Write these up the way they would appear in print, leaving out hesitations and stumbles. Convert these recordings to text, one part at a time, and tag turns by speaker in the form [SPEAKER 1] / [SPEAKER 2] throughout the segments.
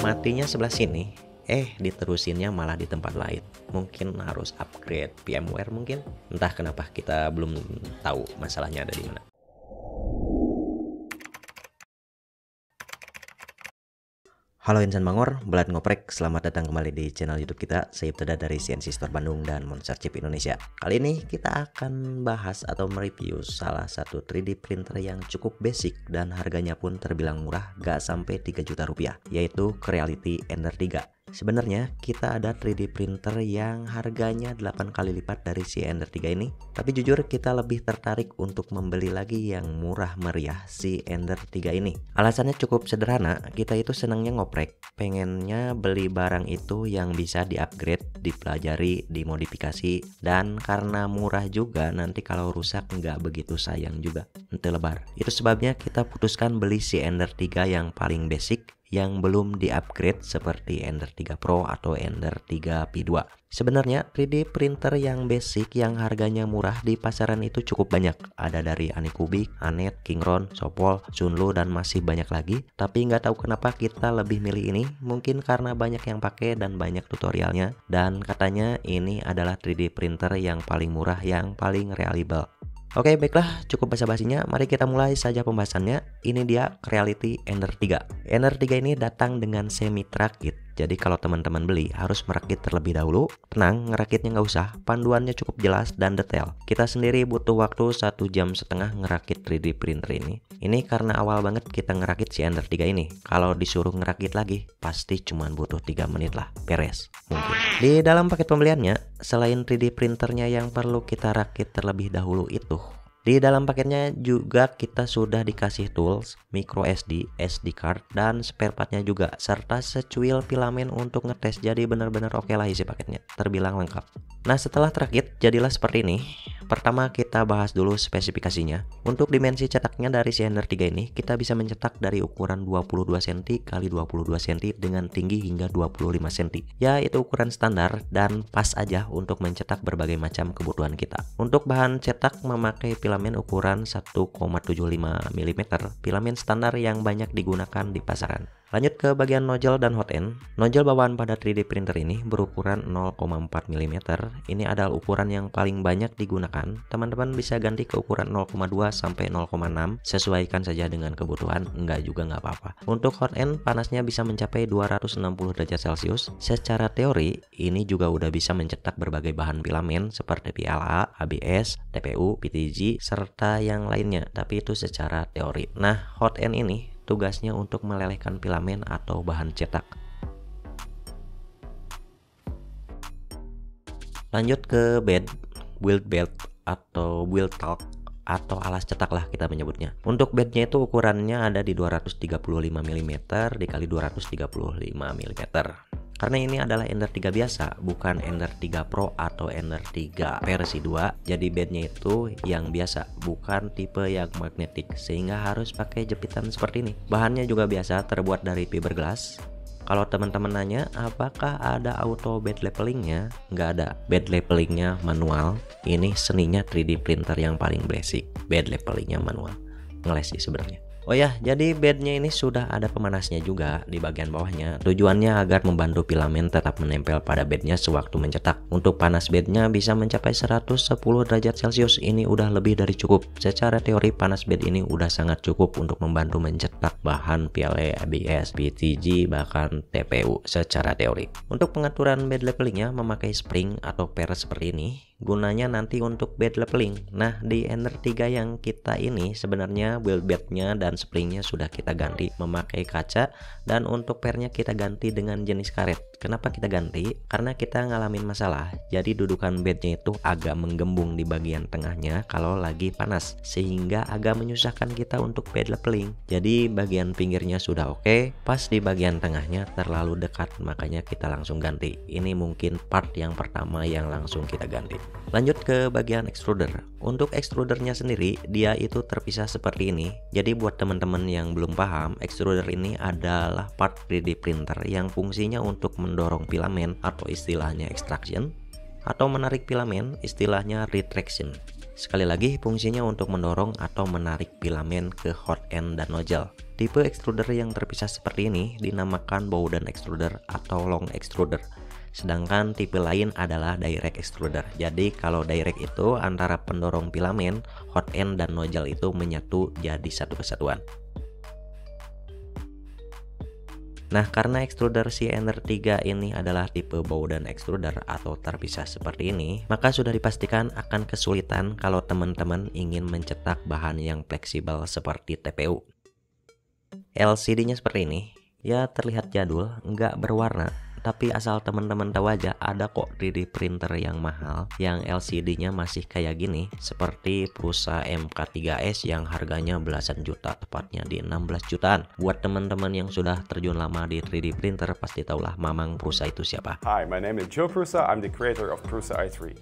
[SPEAKER 1] Matinya sebelah sini, diterusinnya malah di tempat lain. Mungkin harus upgrade VMware mungkin. Entah kenapa kita belum tahu masalahnya ada di mana. Halo insan Bangor, Belad Ngoprek, selamat datang kembali di channel YouTube kita. Saya Ibtada dari CNC Store Bandung dan Monster Chip Indonesia. Kali ini kita akan bahas atau mereview salah satu 3D printer yang cukup basic dan harganya pun terbilang murah, gak sampai 3 juta rupiah, yaitu Creality Ender 3. Sebenarnya kita ada 3D printer yang harganya 8 kali lipat dari si Ender 3 ini, tapi jujur kita lebih tertarik untuk membeli lagi yang murah meriah si Ender 3 ini. Alasannya cukup sederhana, kita itu senangnya ngoprek, pengennya beli barang itu yang bisa di-upgrade, dipelajari, dimodifikasi, dan karena murah juga nanti kalau rusak nggak begitu sayang juga, nanti lebar. Itu sebabnya kita putuskan beli si Ender 3 yang paling basic, yang belum di-upgrade seperti Ender 3 Pro atau Ender 3 P2. Sebenarnya 3D printer yang basic yang harganya murah di pasaran itu cukup banyak. Ada dari Anycubic, Anet, Kingron, Sopol, Sunlu, dan masih banyak lagi. Tapi nggak tahu kenapa kita lebih milih ini. Mungkin karena banyak yang pakai dan banyak tutorialnya. Dan katanya ini adalah 3D printer yang paling murah, yang paling reliable. Oke, baiklah, cukup basa-basinya. Mari kita mulai saja pembahasannya. Ini dia Creality Ender 3. Ender 3 ini datang dengan semi truck kit. Jadi kalau teman-teman beli harus merakit terlebih dahulu. Tenang, ngerakitnya nggak usah. Panduannya cukup jelas dan detail. Kita sendiri butuh waktu 1,5 jam ngerakit 3D printer ini. Ini karena awal banget kita ngerakit si Ender 3 ini. Kalau disuruh ngerakit lagi, pasti cuma butuh 3 menit lah, beres. Mungkin. Di dalam paket pembeliannya, selain 3D printernya yang perlu kita rakit terlebih dahulu itu, di dalam paketnya juga kita sudah dikasih tools, micro SD, SD card, dan spare partnya juga, serta secuil filamen untuk ngetes. Jadi benar-benar oke lah isi paketnya, terbilang lengkap. Nah, setelah terakit jadilah seperti ini. Pertama kita bahas dulu spesifikasinya. Untuk dimensi cetaknya dari si Ender 3 ini, kita bisa mencetak dari ukuran 22 cm x 22 cm dengan tinggi hingga 25 cm. Ya, itu ukuran standar dan pas aja untuk mencetak berbagai macam kebutuhan kita. Untuk bahan cetak memakai filamen ukuran 1,75 mm, filamen standar yang banyak digunakan di pasaran. Lanjut ke bagian nozzle dan hot end. Nozzle bawaan pada 3D printer ini berukuran 0,4 mm. Ini adalah ukuran yang paling banyak digunakan. Teman-teman bisa ganti ke ukuran 0,2 sampai 0,6. Sesuaikan saja dengan kebutuhan, enggak juga nggak apa-apa. Untuk hot end panasnya bisa mencapai 260 derajat Celcius. Secara teori ini juga udah bisa mencetak berbagai bahan filamen seperti PLA, ABS, TPU, PTG, serta yang lainnya. Tapi itu secara teori. Nah, hot end ini tugasnya untuk melelehkan filamen atau bahan cetak. Lanjut ke bed, build belt atau build talk atau alas cetak lah kita menyebutnya. Untuk bednya itu ukurannya ada di 235 mm dikali 235 mm. Karena ini adalah Ender 3 biasa, bukan Ender 3 Pro atau Ender 3 versi 2. Jadi bednya itu yang biasa, bukan tipe yang magnetik, sehingga harus pakai jepitan seperti ini. Bahannya juga biasa, terbuat dari fiberglass. Kalau teman-teman nanya apakah ada auto bed levelingnya, nggak ada. Bed levelingnya manual. Ini seninya 3D printer yang paling basic, bed levelingnya manual. Ngeles sih sebenarnya. Oh ya, jadi bednya ini sudah ada pemanasnya juga di bagian bawahnya. Tujuannya agar membantu filamen tetap menempel pada bednya sewaktu mencetak. Untuk panas bednya bisa mencapai 110 derajat Celcius. Ini udah lebih dari cukup. Secara teori panas bed ini udah sangat cukup untuk membantu mencetak bahan PLA, ABS, PTG, bahkan TPU secara teori. Untuk pengaturan bed levelingnya memakai spring atau per seperti ini. gunanya nanti untuk bed leveling. Nah, di Ender 3 yang kita ini sebenarnya build bednya dan springnya sudah kita ganti memakai kaca, dan untuk pernya kita ganti dengan jenis karet. Kenapa kita ganti? Karena kita ngalamin masalah, jadi dudukan bednya itu agak menggembung di bagian tengahnya kalau lagi panas, sehingga agak menyusahkan kita untuk bed leveling. Jadi bagian pinggirnya sudah oke, pas di bagian tengahnya terlalu dekat, makanya kita langsung ganti. Ini mungkin part yang pertama yang langsung kita ganti. Lanjut ke bagian extruder. Untuk extrudernya sendiri, dia itu terpisah seperti ini. Jadi buat teman-teman yang belum paham, extruder ini adalah part 3D printer yang fungsinya untuk mendorong filamen atau istilahnya extraction, atau menarik filamen istilahnya retraction. Sekali lagi, fungsinya untuk mendorong atau menarik filamen ke hot end dan nozzle. Tipe extruder yang terpisah seperti ini dinamakan Bowden extruder atau long extruder. Sedangkan tipe lain adalah direct extruder. Jadi kalau direct itu antara pendorong filamen, hot end dan nozzle itu menyatu jadi satu kesatuan. Nah, karena extruder si Ender 3 ini adalah tipe Bowden extruder atau terpisah seperti ini, maka sudah dipastikan akan kesulitan kalau teman-teman ingin mencetak bahan yang fleksibel seperti TPU. LCD-nya seperti ini, ya terlihat jadul, nggak berwarna. Tapi asal teman-teman tahu aja, ada kok 3D printer yang mahal yang LCD-nya masih kayak gini, seperti Prusa MK3S yang harganya belasan juta, tepatnya di 16 jutaan. Buat teman-teman yang sudah terjun lama di 3D printer pasti tahulah Mamang Prusa itu siapa.
[SPEAKER 2] Hi, my name is Joe Prusa. I'm the creator of Prusa i3.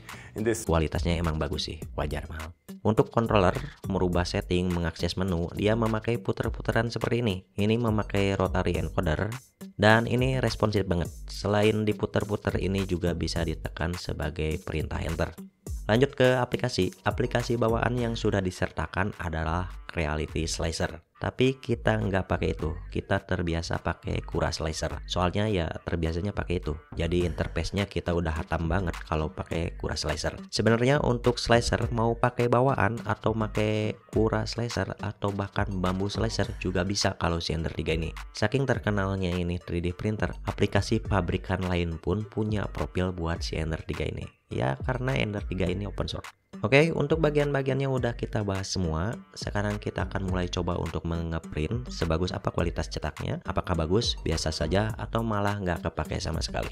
[SPEAKER 1] Kualitasnya emang bagus sih, wajar mahal. Untuk controller, merubah setting, mengakses menu, dia memakai puter-puteran seperti ini. Ini memakai rotary encoder, dan ini responsif banget. Selain diputer-puter, ini juga bisa ditekan sebagai perintah enter. Lanjut ke aplikasi. Aplikasi bawaan yang sudah disertakan adalah Reality Slicer. Tapi kita nggak pakai itu, kita terbiasa pakai Cura Slicer. Soalnya ya terbiasanya pakai itu. Jadi interface-nya kita udah hatam banget kalau pakai Cura Slicer. Sebenarnya untuk slicer mau pakai bawaan atau pakai Cura Slicer atau bahkan bambu slicer juga bisa kalau si Ender 3 ini. Saking terkenalnya ini 3D printer, aplikasi pabrikan lain pun punya profil buat si Ender 3 ini. Ya karena Ender 3 ini open source. Oke, untuk bagian-bagiannya udah kita bahas semua. Sekarang kita akan mulai coba untuk ngeprint sebagus apa kualitas cetaknya. Apakah bagus, biasa saja, atau malah nggak kepake sama sekali.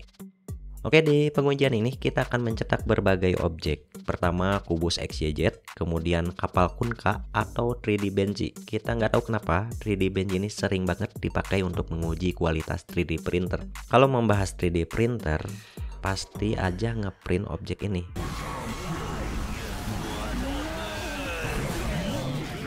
[SPEAKER 1] Oke, di pengujian ini kita akan mencetak berbagai objek. Pertama kubus XYZ, kemudian kapal Kunkka atau 3D Benji. Kita nggak tahu kenapa 3D Benji ini sering banget dipakai untuk menguji kualitas 3D printer. Kalau membahas 3D printer, pasti aja ngeprint objek ini.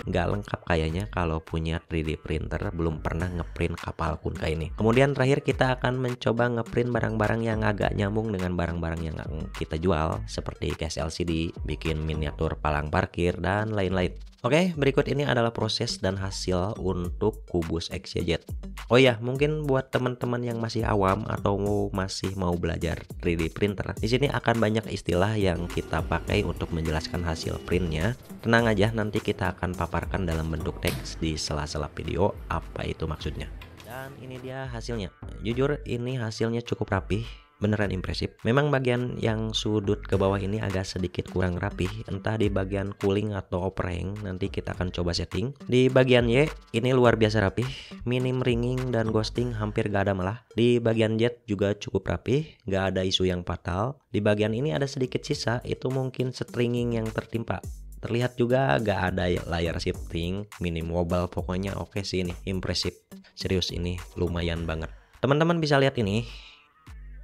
[SPEAKER 1] Nggak lengkap kayaknya kalau punya 3D printer belum pernah ngeprint kapal Kunkka ini. Kemudian terakhir kita akan mencoba ngeprint barang-barang yang agak nyambung dengan barang-barang yang kita jual, seperti case LCD, bikin miniatur palang parkir, dan lain-lain. Oke, berikut ini adalah proses dan hasil untuk kubus XYZ. Oh ya, mungkin buat teman-teman yang masih awam atau masih mau belajar 3D printer, di sini akan banyak istilah yang kita pakai untuk menjelaskan hasil printnya. Tenang aja, nanti kita akan paparkan dalam bentuk teks di sela-sela video apa itu maksudnya. Dan ini dia hasilnya. Jujur ini hasilnya cukup rapih, beneran impresif. Memang bagian yang sudut ke bawah ini agak sedikit kurang rapih, entah di bagian cooling atau overhang. Nanti kita akan coba setting. Di bagian Y ini luar biasa rapih, minim ringing dan ghosting hampir gak ada malah. Di bagian Z juga cukup rapih, gak ada isu yang fatal. Di bagian ini ada sedikit sisa, itu mungkin stringing yang tertimpa. Terlihat juga gak ada layar shifting, minim wobble, pokoknya oke sih ini, impresif. Serius ini lumayan banget. Teman-teman bisa lihat ini.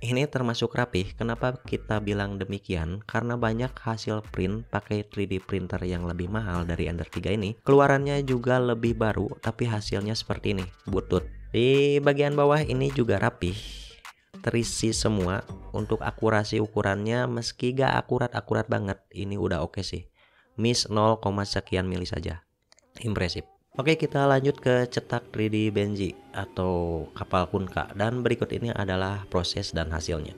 [SPEAKER 1] Ini termasuk rapih. Kenapa kita bilang demikian? Karena banyak hasil print pakai 3D printer yang lebih mahal dari Ender 3 ini. Keluarannya juga lebih baru, tapi hasilnya seperti ini, butut. Di bagian bawah ini juga rapih, terisi semua. Untuk akurasi ukurannya meski gak akurat-akurat banget, ini udah oke sih. Miss 0, sekian mili saja. Impresif. Oke, kita lanjut ke cetak 3D Benji atau kapal Kunkka, dan berikut ini adalah proses dan hasilnya.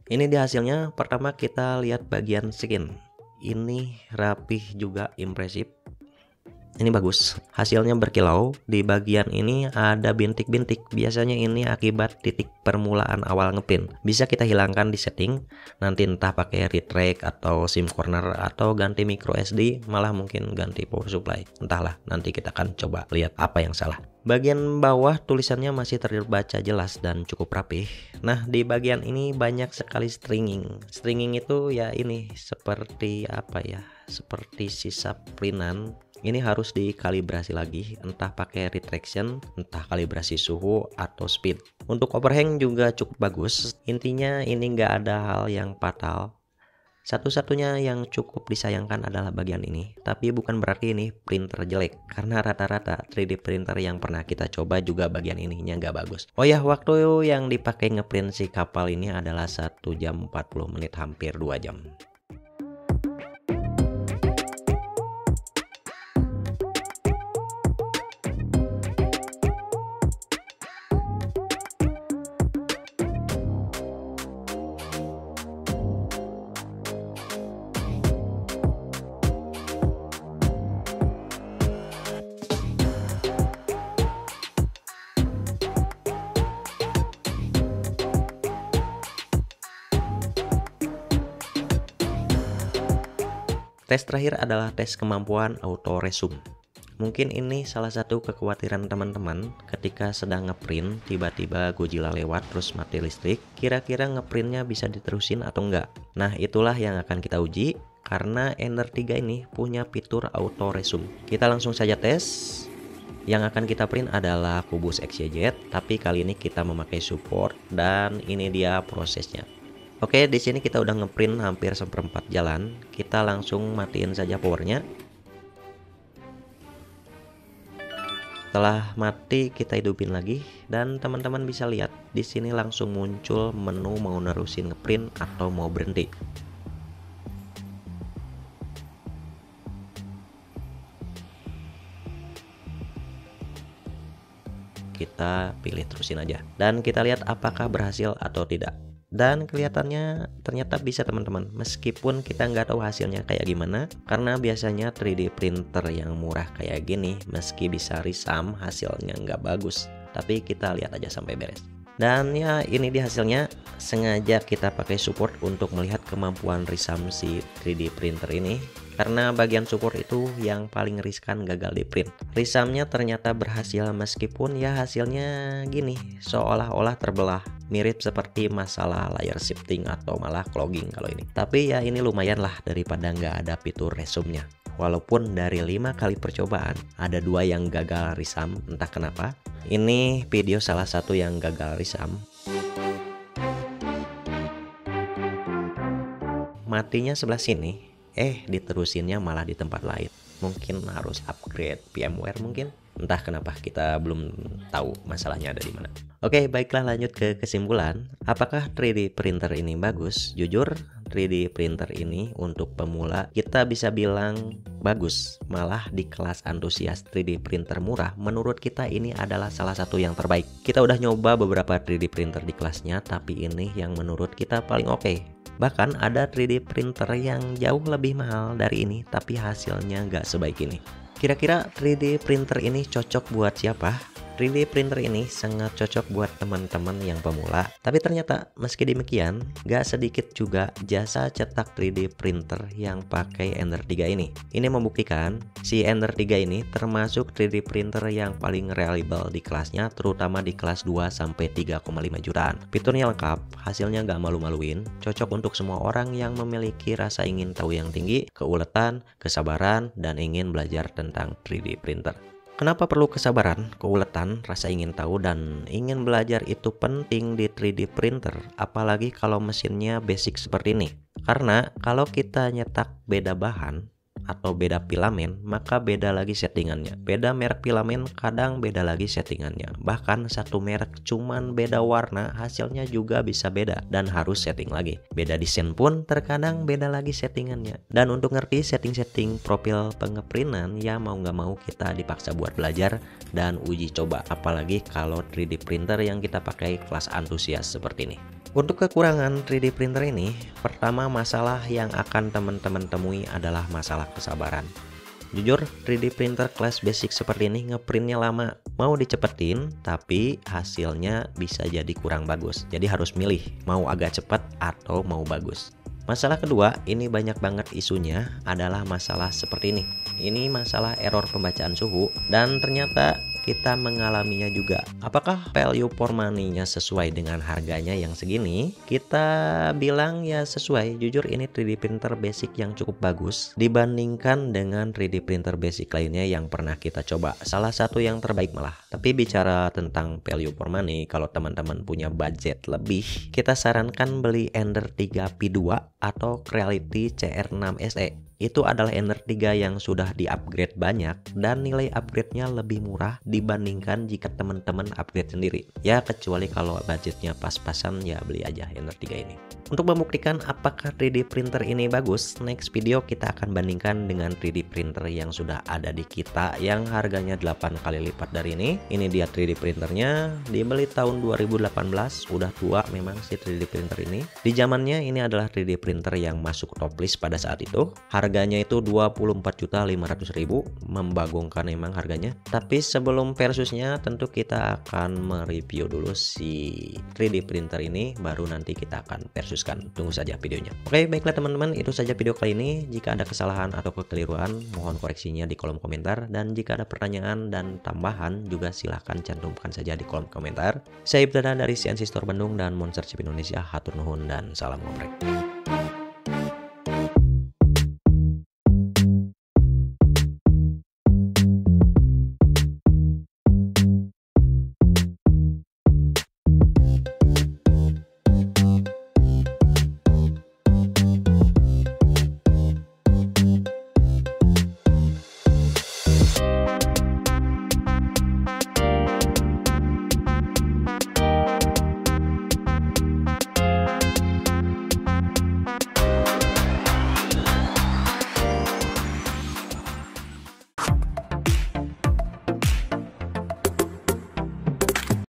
[SPEAKER 1] Ini di hasilnya. Pertama kita lihat bagian skin. Ini rapih juga, impresif. Ini bagus, hasilnya berkilau. Di bagian ini ada bintik-bintik, biasanya ini akibat titik permulaan awal ngeprint. Bisa kita hilangkan di setting, nanti entah pakai retract atau SIM corner atau ganti micro SD, malah mungkin ganti power supply. Entahlah, nanti kita akan coba lihat apa yang salah. Bagian bawah tulisannya masih terbaca jelas dan cukup rapih. Nah, di bagian ini banyak sekali stringing. Stringing itu ya ini seperti apa ya? Seperti sisa printan. Ini harus dikalibrasi lagi, entah pakai retraction, entah kalibrasi suhu atau speed. Untuk overhang juga cukup bagus. Intinya ini nggak ada hal yang fatal. Satu-satunya yang cukup disayangkan adalah bagian ini. Tapi bukan berarti ini printer jelek, karena rata-rata 3D printer yang pernah kita coba juga bagian ininya nggak bagus. Oh ya, waktu yang dipakai ngeprint si kapal ini adalah 1 jam 40 menit, hampir 2 jam. Tes terakhir adalah tes kemampuan auto resume. Mungkin ini salah satu kekhawatiran teman-teman ketika sedang ngeprint, tiba-tiba Godzilla lewat terus mati listrik, kira-kira ngeprintnya bisa diterusin atau enggak. Nah, itulah yang akan kita uji karena Ender 3 ini punya fitur auto resume. Kita langsung saja tes. Yang akan kita print adalah kubus XYZ, tapi kali ini kita memakai support dan ini dia prosesnya. Oke, di sini kita udah ngeprint hampir seperempat jalan. Kita langsung matiin saja powernya. Setelah mati, kita hidupin lagi dan teman-teman bisa lihat di sini langsung muncul menu mau nerusin ngeprint atau mau berhenti. Kita pilih terusin aja dan kita lihat apakah berhasil atau tidak. Dan kelihatannya ternyata bisa teman-teman, meskipun kita nggak tahu hasilnya kayak gimana, karena biasanya 3D printer yang murah kayak gini meski bisa resam hasilnya nggak bagus, tapi kita lihat aja sampai beres. Dan ya ini dia hasilnya. Sengaja kita pakai support untuk melihat kemampuan resam si 3D printer ini, karena bagian support itu yang paling riskan gagal di print. Resamnya ternyata berhasil meskipun ya hasilnya gini, seolah-olah terbelah, mirip seperti masalah layar shifting atau malah clogging kalau ini. Tapi ya ini lumayan lah daripada nggak ada fitur resume-nya. Walaupun dari 5 kali percobaan ada 2 yang gagal resam, entah kenapa. Ini video salah satu yang gagal resam. Matinya sebelah sini, diterusinnya malah di tempat lain. Mungkin harus upgrade VMware mungkin. Entah kenapa, kita belum tahu masalahnya ada di mana. Oke, baiklah lanjut ke kesimpulan. Apakah 3D printer ini bagus? Jujur, 3D printer ini untuk pemula kita bisa bilang bagus. Malah di kelas antusias 3D printer murah, menurut kita ini adalah salah satu yang terbaik. Kita udah nyoba beberapa 3D printer di kelasnya, tapi ini yang menurut kita paling oke. Bahkan ada 3D printer yang jauh lebih mahal dari ini, tapi hasilnya nggak sebaik ini. Kira-kira 3D printer ini cocok buat siapa? 3D printer ini sangat cocok buat teman-teman yang pemula. Tapi ternyata meski demikian, gak sedikit juga jasa cetak 3D printer yang pakai Ender 3 ini. Ini membuktikan si Ender 3 ini termasuk 3D printer yang paling reliable di kelasnya, terutama di kelas 2 sampai 3,5 jutaan. Fiturnya lengkap, hasilnya gak malu-maluin, cocok untuk semua orang yang memiliki rasa ingin tahu yang tinggi, keuletan, kesabaran, dan ingin belajar tentang 3D printer. Kenapa perlu kesabaran, keuletan, rasa ingin tahu, dan ingin belajar itu penting di 3D printer, apalagi kalau mesinnya basic seperti ini. Karena kalau kita nyetak beda bahan atau beda filamen, maka beda lagi settingannya. Beda merek filamen kadang beda lagi settingannya. Bahkan satu merek cuman beda warna, hasilnya juga bisa beda dan harus setting lagi. Beda desain pun terkadang beda lagi settingannya. Dan untuk ngerti setting-setting profil pengeprintan, ya mau nggak mau kita dipaksa buat belajar dan uji coba. Apalagi kalau 3D printer yang kita pakai kelas antusias seperti ini. Untuk kekurangan 3D printer ini, pertama masalah yang akan teman-teman temui adalah masalah kesabaran. Jujur 3D printer kelas basic seperti ini ngeprintnya lama, mau dicepetin tapi hasilnya bisa jadi kurang bagus. Jadi harus milih mau agak cepat atau mau bagus. Masalah kedua, ini banyak banget isunya adalah masalah seperti ini. Ini masalah error pembacaan suhu dan ternyata kita mengalaminya juga. Apakah value for money-nya sesuai dengan harganya yang segini? Kita bilang ya sesuai. Jujur ini 3D printer basic yang cukup bagus dibandingkan dengan 3D printer basic lainnya yang pernah kita coba. Salah satu yang terbaik malah. Tapi bicara tentang value for money, kalau teman-teman punya budget lebih, kita sarankan beli Ender 3 P2 atau Creality CR6 SE. Itu adalah Ender 3 yang sudah di-upgrade banyak dan nilai upgrade-nya lebih murah dibandingkan jika teman-teman upgrade sendiri. Ya kecuali kalau budgetnya pas-pasan ya beli aja Ender 3 ini. Untuk membuktikan apakah 3D printer ini bagus, next video kita akan bandingkan dengan 3D printer yang sudah ada di kita yang harganya 8 kali lipat dari ini. Ini dia 3D printernya, dibeli tahun 2018, udah tua memang si 3D printer ini. Di zamannya ini adalah 3D printer yang masuk top list pada saat itu. Harganya itu 24.500.000, membagongkan emang harganya. Tapi sebelum versusnya tentu kita akan mereview dulu si 3D printer ini, baru nanti kita akan versus. Tunggu saja videonya. Oke, baiklah teman-teman, itu saja video kali ini. Jika ada kesalahan atau kekeliruan, mohon koreksinya di kolom komentar. Dan jika ada pertanyaan dan tambahan, juga silahkan cantumkan saja di kolom komentar. Saya Ibtada dari CNC Store Bandung dan Monster Chip Indonesia. Hatur nuhun dan salam ngoprek.